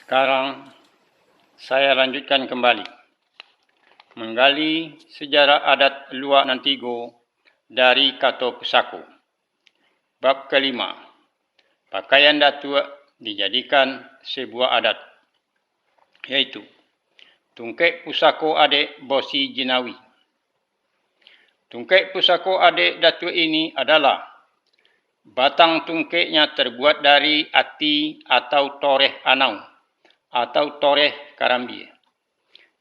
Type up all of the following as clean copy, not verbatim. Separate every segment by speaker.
Speaker 1: Sekarang saya lanjutkan kembali menggali sejarah adat Luak Nantigo dari Kato Pusako. Bab kelima, pakaian datuk dijadikan sebuah adat, yaitu tungkek pusako adik Bosi Jinawi. Tungkek pusako adik datuk ini adalah batang tungkeknya terbuat dari ati atau toreh anau atau toreh karambir.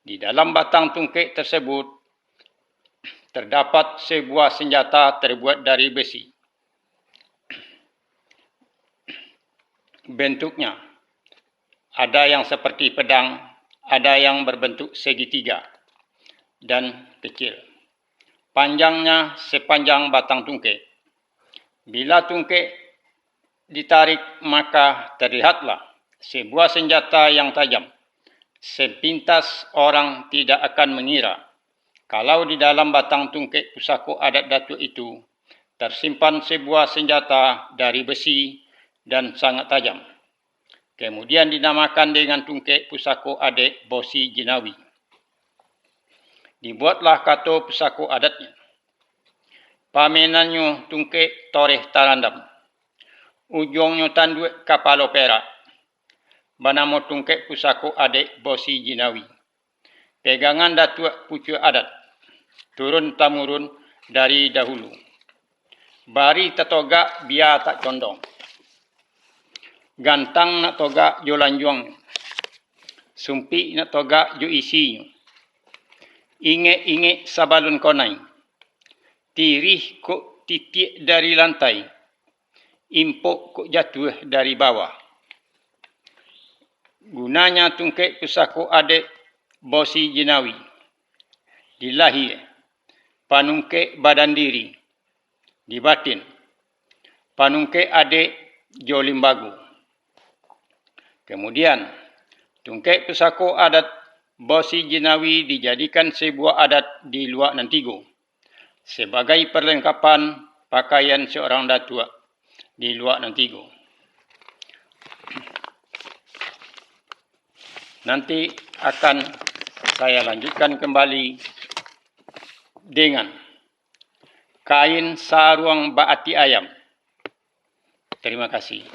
Speaker 1: Di dalam batang tungkek tersebut terdapat sebuah senjata terbuat dari besi. Bentuknya ada yang seperti pedang, ada yang berbentuk segitiga dan kecil. Panjangnya sepanjang batang tungkek. Bila tungkek ditarik, maka terlihatlah sebuah senjata yang tajam. Sepintas orang tidak akan mengira kalau di dalam batang tungkek pusako adat datuk itu tersimpan sebuah senjata dari besi dan sangat tajam. Kemudian dinamakan dengan tungkek pusako adik Bosi Jinawi. Dibuatlah kato pusako adatnya. Pamenannya tungkek toreh tarandam. Ujungnya tanduk kapalo perak. Bernama tungkek pusako adik Bosi Jinawi. Pegangan datuk pucuk adat. Turun-temurun dari dahulu. Bari tetogak biar tak condong. Gantang nak togak jo lanjuang. Sumpi nak togak jo isinya. Inge-inge sabalun konai. Tirih kok titik dari lantai. Impuk kok jatuh dari bawah. Gunanya tungkek pusako adik Bosi Jinawi. Di lahir, panungkek badan diri. Di batin, panungkek adik jo limbagu. Kemudian, tungkek pusako adat Bosi Jinawi dijadikan sebuah adat di Luak Nantigo sebagai perlengkapan pakaian seorang datuk di Luak Nantigo. Nanti akan saya lanjutkan kembali dengan kain sarung baati ayam. Terima kasih.